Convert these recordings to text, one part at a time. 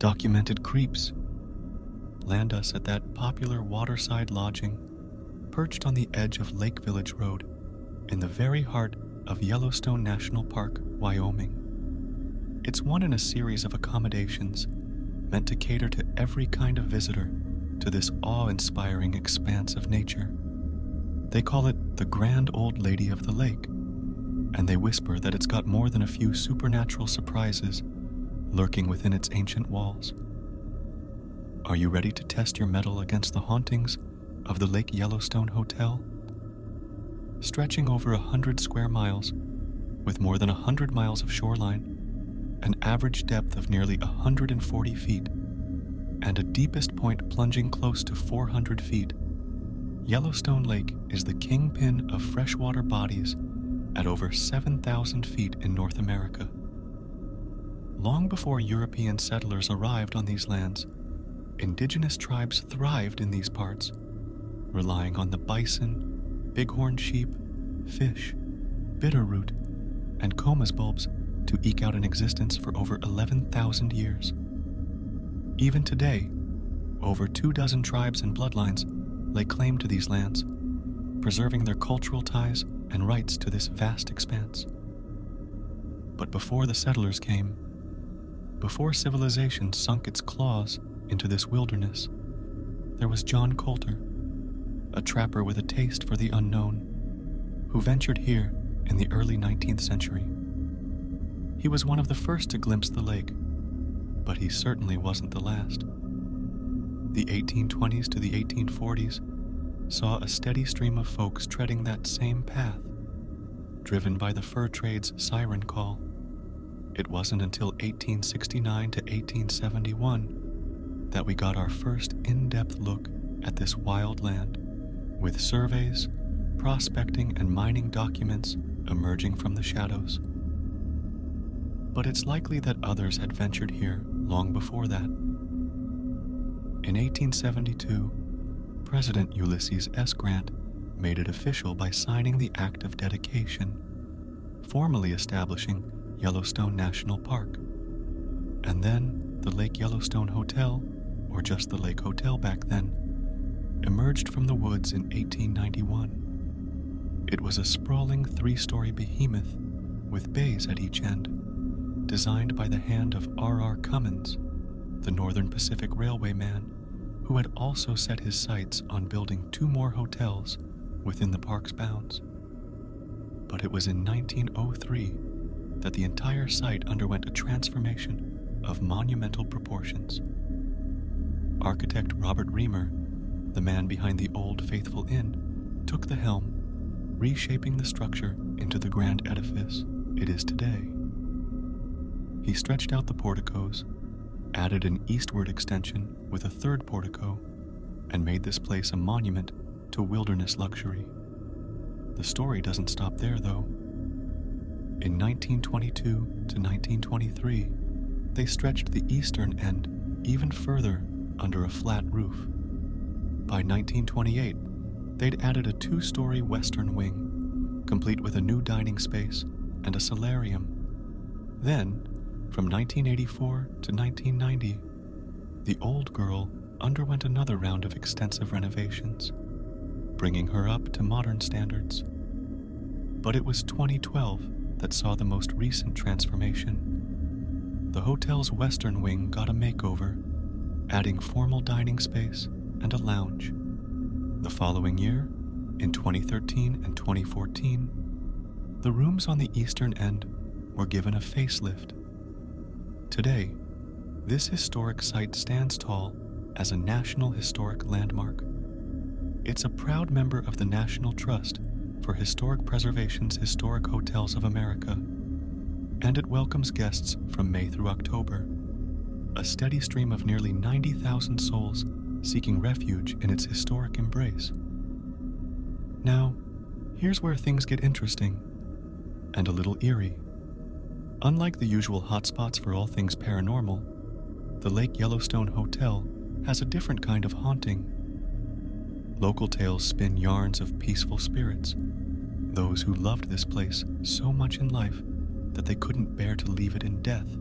documented creeps land us at that popular waterside lodging perched on the edge of Lake Village Road in the very heart of Yellowstone National Park, Wyoming. It's one in a series of accommodations meant to cater to every kind of visitor to this awe-inspiring expanse of nature. They call it the Grand Old Lady of the Lake, and they whisper that it's got more than a few supernatural surprises lurking within its ancient walls. Are you ready to test your mettle against the hauntings of the Lake Yellowstone Hotel? Stretching over 100 square miles, with more than 100 miles of shoreline, an average depth of nearly 140 feet, and a deepest point plunging close to 400 feet, Yellowstone Lake is the kingpin of freshwater bodies at over 7,000 feet in North America. Long before European settlers arrived on these lands, indigenous tribes thrived in these parts, relying on the bison, bighorn sheep, fish, bitterroot, and comas bulbs to eke out an existence for over 11,000 years. Even today, over 24 tribes and bloodlines lay claim to these lands, preserving their cultural ties and rights to this vast expanse. But before the settlers came, before civilization sunk its claws into this wilderness, there was John Coulter, a trapper with a taste for the unknown, who ventured here in the early 19th century. He was one of the first to glimpse the lake, but he certainly wasn't the last. The 1820s to the 1840s saw a steady stream of folks treading that same path, driven by the fur trade's siren call. It wasn't until 1869 to 1871 that we got our first in-depth look at this wild land, with surveys, prospecting, and mining documents emerging from the shadows. But it's likely that others had ventured here long before that. In 1872, President Ulysses S. Grant made it official by signing the Act of Dedication, formally establishing Yellowstone National Park. And then the Lake Yellowstone Hotel, or just the Lake Hotel back then, emerged from the woods in 1891. It was a sprawling 3-story behemoth with bays at each end, designed by the hand of R.R. Cummins, the Northern Pacific Railway man, who had also set his sights on building 2 more hotels within the park's bounds. But it was in 1903 that the entire site underwent a transformation of monumental proportions. Architect Robert Reamer, the man behind the Old Faithful Inn, took the helm, reshaping the structure into the grand edifice it is today. He stretched out the porticos, added an eastward extension with a 3rd portico, and made this place a monument to wilderness luxury. The story doesn't stop there, though. In 1922 to 1923, they stretched the eastern end even further under a flat roof. By 1928, they'd added a 2-story western wing, complete with a new dining space and a solarium. Then, from 1984 to 1990, the old girl underwent another round of extensive renovations, bringing her up to modern standards. But it was 2012 that saw the most recent transformation. The hotel's western wing got a makeover, adding formal dining space and a lounge. The following year, in 2013 and 2014, the rooms on the eastern end were given a facelift. Today, this historic site stands tall as a National Historic Landmark. It's a proud member of the National Trust for Historic Preservation's Historic Hotels of America, and it welcomes guests from May through October, a steady stream of nearly 90,000 souls seeking refuge in its historic embrace. Now, here's where things get interesting, and a little eerie. Unlike the usual hotspots for all things paranormal, the Lake Yellowstone Hotel has a different kind of haunting. Local tales spin yarns of peaceful spirits, those who loved this place so much in life that they couldn't bear to leave it in death.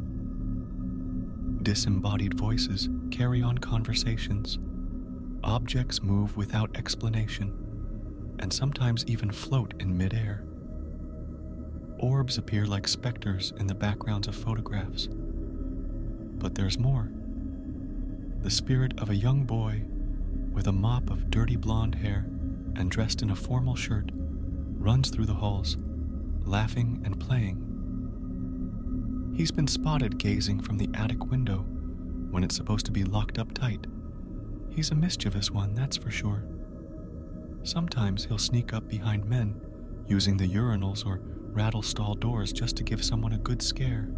Disembodied voices carry on conversations. Objects move without explanation, and sometimes even float in midair. Orbs appear like specters in the backgrounds of photographs. But there's more. The spirit of a young boy with a mop of dirty blonde hair and dressed in a formal shirt runs through the halls, laughing and playing. He's been spotted gazing from the attic window when it's supposed to be locked up tight. He's a mischievous one, that's for sure. Sometimes he'll sneak up behind men, using the urinals or rattle stall doors just to give someone a good scare.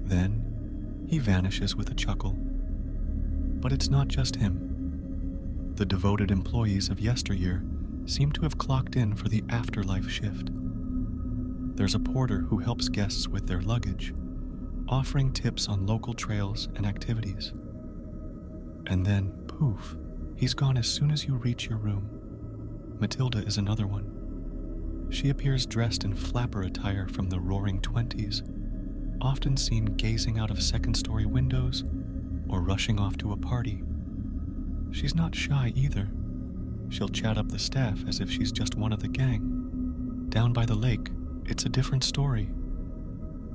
Then he vanishes with a chuckle. But it's not just him. The devoted employees of yesteryear seem to have clocked in for the afterlife shift. There's a porter who helps guests with their luggage, offering tips on local trails and activities. And then, poof, he's gone as soon as you reach your room. Matilda is another one. She appears dressed in flapper attire from the roaring 20s, often seen gazing out of second-story windows or rushing off to a party. She's not shy either. She'll chat up the staff as if she's just one of the gang. Down by the lake, it's a different story.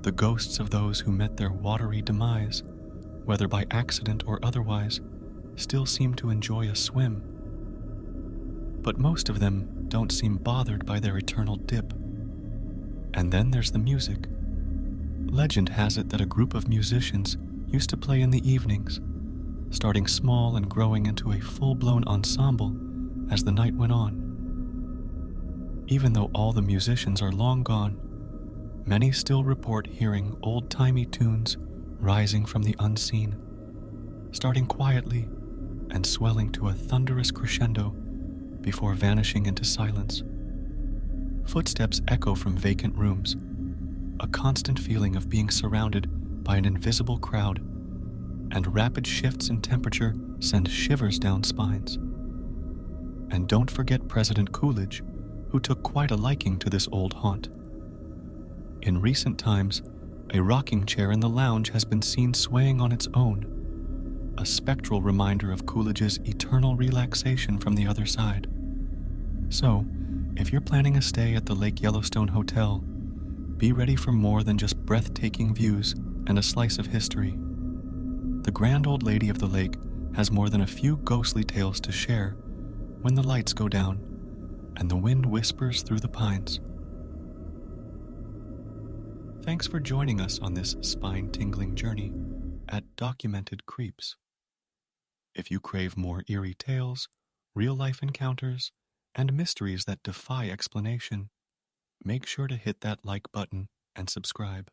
The ghosts of those who met their watery demise, whether by accident or otherwise, still seem to enjoy a swim. But most of them don't seem bothered by their eternal dip. And then there's the music. Legend has it that a group of musicians used to play in the evenings, starting small and growing into a full-blown ensemble as the night went on. Even though all the musicians are long gone, many still report hearing old-timey tunes rising from the unseen, starting quietly and swelling to a thunderous crescendo before vanishing into silence. Footsteps echo from vacant rooms, a constant feeling of being surrounded by an invisible crowd, and rapid shifts in temperature send shivers down spines. And don't forget President Coolidge, who took quite a liking to this old haunt. In recent times, a rocking chair in the lounge has been seen swaying on its own, a spectral reminder of Coolidge's eternal relaxation from the other side. So, if you're planning a stay at the Lake Yellowstone Hotel, be ready for more than just breathtaking views and a slice of history. The grand old lady of the lake has more than a few ghostly tales to share when the lights go down and the wind whispers through the pines. Thanks for joining us on this spine-tingling journey at Documented Creeps. If you crave more eerie tales, real-life encounters, and mysteries that defy explanation, make sure to hit that like button and subscribe.